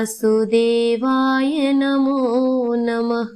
वासुदेवाय नमो नमः।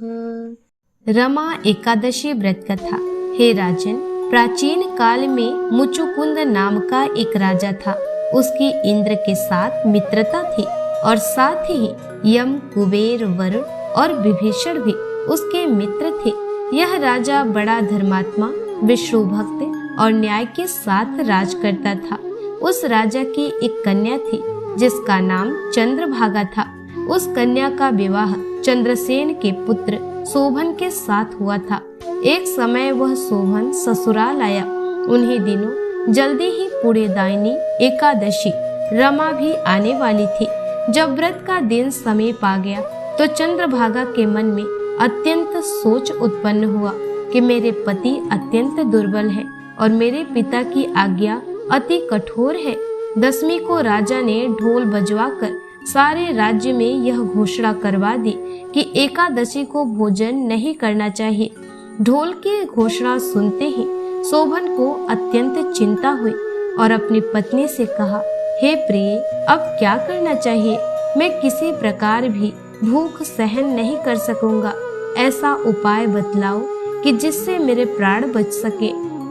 रमा एकादशी व्रत कथा। हे राजन, प्राचीन काल में मुचुकुंद नाम का एक राजा था। उसकी इंद्र के साथ मित्रता थी और साथ ही यम, कुबेर, वरुण और विभीषण भी उसके मित्र थे। यह राजा बड़ा धर्मात्मा, विष्णु भक्त और न्याय के साथ राज करता था। उस राजा की एक कन्या थी जिसका नाम चंद्रभागा था। उस कन्या का विवाह चंद्रसेन के पुत्र शोभन के साथ हुआ था। एक समय वह शोभन ससुराल आया। उन्हीं दिनों जल्दी ही पुण्यदायिनी एकादशी रमा भी आने वाली थी। जब व्रत का दिन समीप आ गया तो चंद्रभागा के मन में अत्यंत सोच उत्पन्न हुआ कि मेरे पति अत्यंत दुर्बल है और मेरे पिता की आज्ञा अति कठोर है। दसवीं को राजा ने ढोल बजवाकर सारे राज्य में यह घोषणा करवा दी कि एकादशी को भोजन नहीं करना चाहिए। ढोल की घोषणा सुनते ही शोभन को अत्यंत चिंता हुई और अपनी पत्नी से कहा, हे प्रिय, अब क्या करना चाहिए? मैं किसी प्रकार भी भूख सहन नहीं कर सकूंगा। ऐसा उपाय बतलाओ कि जिससे मेरे प्राण बच सके,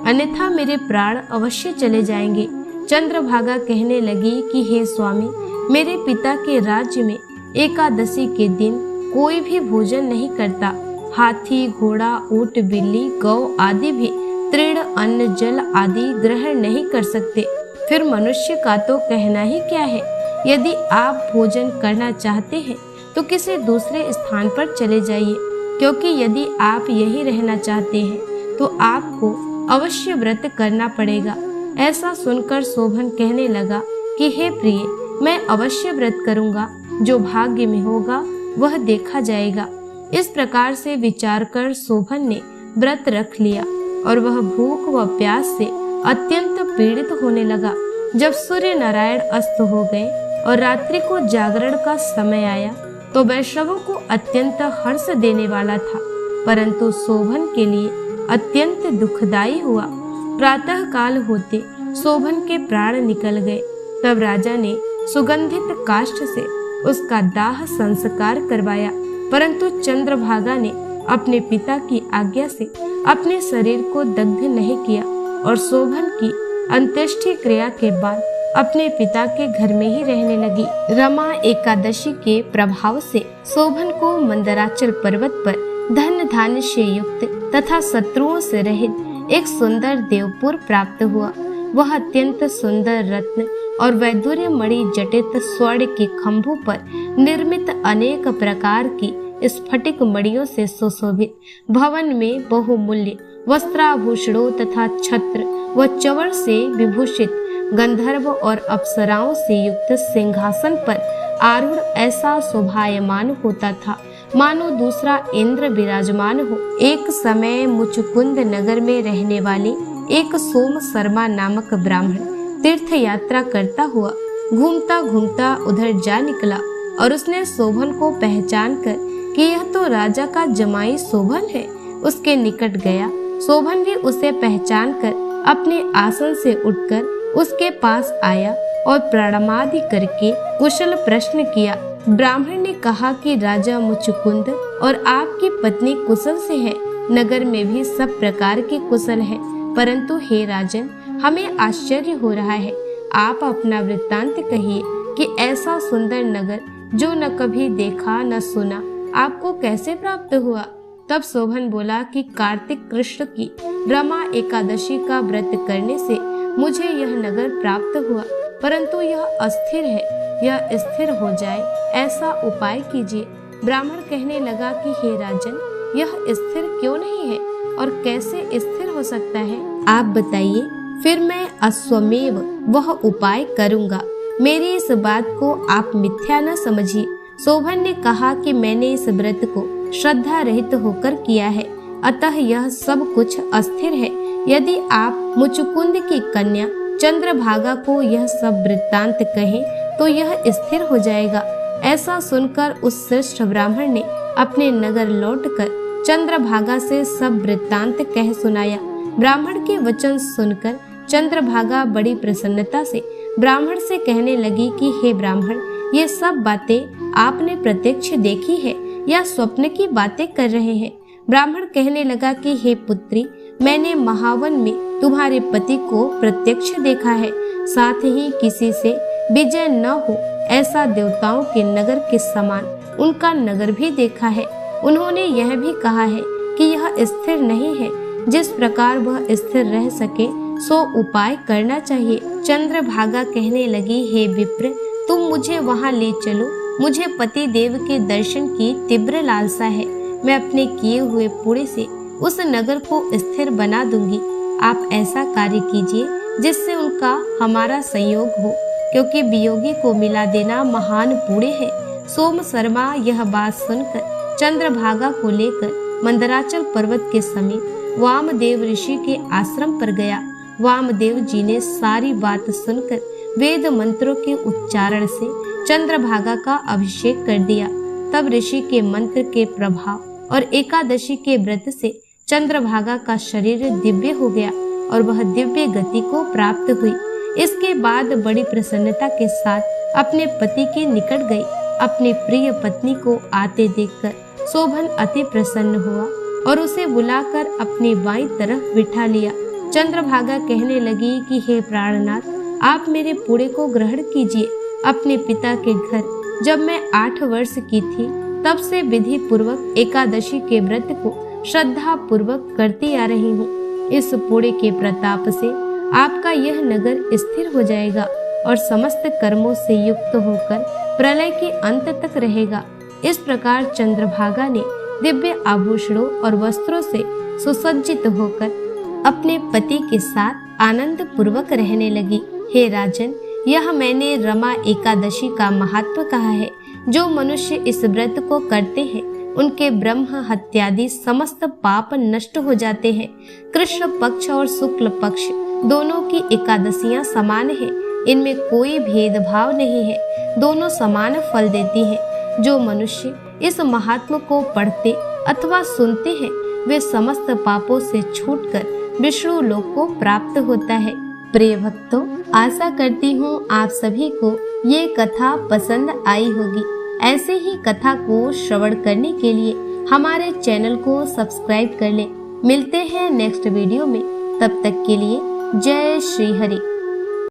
अन्यथा मेरे प्राण अवश्य चले जाएंगे। चंद्रभागा कहने लगी कि हे स्वामी, मेरे पिता के राज्य में एकादशी के दिन कोई भी भोजन नहीं करता। हाथी, घोड़ा, ऊंट, बिल्ली, गौ आदि भी तृण, अन्न, जल आदि ग्रहण नहीं कर सकते। फिर मनुष्य का तो कहना ही क्या है। यदि आप भोजन करना चाहते हैं तो किसी दूसरे स्थान पर चले जाइए, क्योंकि यदि आप यहीं रहना चाहते हैं तो आपको अवश्य व्रत करना पड़ेगा। ऐसा सुनकर शोभन कहने लगा कि हे प्रिय, मैं अवश्य व्रत करूंगा। जो भाग्य में होगा वह देखा जाएगा। इस प्रकार से विचार कर शोभन ने व्रत रख लिया और वह भूख व प्यास से अत्यंत पीड़ित होने लगा। जब सूर्य नारायण अस्त हो गए और रात्रि को जागरण का समय आया तो वैष्णवों को अत्यंत हर्ष देने वाला था, परंतु शोभन के लिए अत्यंत दुखदायी हुआ। प्रातः काल होते शोभन के प्राण निकल गए। तब राजा ने सुगंधित काष्ठ से उसका दाह संस्कार करवाया, परंतु चंद्रभागा ने अपने पिता की आज्ञा से अपने शरीर को दग्ध नहीं किया और शोभन की अंत्येष्टि क्रिया के बाद अपने पिता के घर में ही रहने लगी। रमा एकादशी के प्रभाव से शोभन को मंदराचल पर्वत पर धन धान्य से युक्त तथा शत्रुओं से रहित एक सुंदर देवपुर प्राप्त हुआ। वह अत्यंत सुंदर रत्न और वैदुर्य मणि जटित स्वर्ण के खंभों पर निर्मित अनेक प्रकार की स्फटिक मणियों से सुशोभित भवन में बहुमूल्य वस्त्राभूषणों तथा छत्र व चवर से विभूषित गंधर्व और अप्सराओं से युक्त सिंहासन पर आरूढ़ ऐसा शोभायमान होता था मानो दूसरा इंद्र विराजमान हो। एक समय मुचुकुंद नगर में रहने वाले एक सोम शर्मा नामक ब्राह्मण तीर्थ यात्रा करता हुआ घूमता घूमता उधर जा निकला और उसने शोभन को पहचान कर कि यह तो राजा का जमाई शोभन है, उसके निकट गया। शोभन भी उसे पहचान कर अपने आसन से उठकर उसके पास आया और प्रणामादि करके कुशल प्रश्न किया। ब्राह्मण ने कहा कि राजा मुचुकुंद और आपकी पत्नी कुशल से है। नगर में भी सब प्रकार के कुशल है, परंतु हे राजन, हमें आश्चर्य हो रहा है। आप अपना वृत्तांत कहिए कि ऐसा सुंदर नगर जो न कभी देखा न सुना आपको कैसे प्राप्त हुआ। तब शोभन बोला कि कार्तिक कृष्ण की रमा एकादशी का व्रत करने से मुझे यह नगर प्राप्त हुआ, परंतु यह अस्थिर है। यह स्थिर हो जाए ऐसा उपाय कीजिए। ब्राह्मण कहने लगा कि हे राजन, यह स्थिर क्यों नहीं है और कैसे स्थिर हो सकता है, आप बताइए, फिर मैं अश्वमेव वह उपाय करूंगा। मेरी इस बात को आप मिथ्या न समझिए। शोभन ने कहा कि मैंने इस व्रत को श्रद्धा रहित होकर किया है, अतः यह सब कुछ अस्थिर है। यदि आप मुचुकुंद की कन्या चंद्रभागा को यह सब वृत्तांत कहें तो यह स्थिर हो जाएगा। ऐसा सुनकर उस श्रेष्ठ ब्राह्मण ने अपने नगर लौटकर चंद्रभागा से सब वृत्तांत कह सुनाया। ब्राह्मण के वचन सुनकर चंद्रभागा बड़ी प्रसन्नता से ब्राह्मण से कहने लगी कि हे ब्राह्मण, ये सब बातें आपने प्रत्यक्ष देखी है या स्वप्न की बातें कर रहे हैं? ब्राह्मण कहने लगा कि हे पुत्री, मैंने महावन में तुम्हारे पति को प्रत्यक्ष देखा है, साथ ही किसी से विजय न हो ऐसा देवताओं के नगर के समान उनका नगर भी देखा है। उन्होंने यह भी कहा है कि यह स्थिर नहीं है, जिस प्रकार वह स्थिर रह सके सो उपाय करना चाहिए। चंद्रभागा कहने लगी, हे विप्र, तुम मुझे वहां ले चलो, मुझे पति देव के दर्शन की तीव्र लालसा है। मैं अपने किए हुए पुण्य से उस नगर को स्थिर बना दूंगी। आप ऐसा कार्य कीजिए जिससे उनका हमारा संयोग हो, क्योंकि वियोगी को मिला देना महान पुण्य है। सोम शर्मा यह बात सुनकर चंद्रभागा को लेकर मंदराचल पर्वत के समीप वामदेव ऋषि के आश्रम पर गया। वामदेव जी ने सारी बात सुनकर वेद मंत्रों के उच्चारण से चंद्रभागा का अभिषेक कर दिया। तब ऋषि के मंत्र के प्रभाव और एकादशी के व्रत से चंद्रभागा का शरीर दिव्य हो गया और वह दिव्य गति को प्राप्त हुई। इसके बाद बड़ी प्रसन्नता के साथ अपने पति के निकट गई। अपनी प्रिय पत्नी को आते देखकर शोभन अति प्रसन्न हुआ और उसे बुलाकर अपनी बाईं तरफ बिठा लिया। चंद्रभागा कहने लगी कि हे प्राणनाथ, आप मेरे पुण्य को ग्रहण कीजिए। अपने पिता के घर जब मैं 8 वर्ष की थी, तब से विधि पूर्वक एकादशी के व्रत को श्रद्धा पूर्वक करती आ रही हूँ। इस पुण्य के प्रताप से आपका यह नगर स्थिर हो जाएगा और समस्त कर्मों से युक्त होकर प्रलय के अंत तक रहेगा। इस प्रकार चंद्रभागा ने दिव्य आभूषणों और वस्त्रों से सुसज्जित होकर अपने पति के साथ आनंद पूर्वक रहने लगी। हे राजन, यह मैंने रमा एकादशी का महत्व कहा है। जो मनुष्य इस व्रत को करते हैं उनके ब्रह्म हत्यादि समस्त पाप नष्ट हो जाते हैं। कृष्ण पक्ष और शुक्ल पक्ष दोनों की एकादशियां समान हैं, इनमें कोई भेदभाव नहीं है, दोनों समान फल देती हैं। जो मनुष्य इस महात्म को पढ़ते अथवा सुनते हैं वे समस्त पापों से छूटकर विष्णु लोक को प्राप्त होता है। प्रिय भक्तों, आशा करती हूँ आप सभी को ये कथा पसंद आई होगी। ऐसे ही कथा को श्रवण करने के लिए हमारे चैनल को सब्सक्राइब कर लें। मिलते हैं नेक्स्ट वीडियो में, तब तक के लिए जय श्री हरि।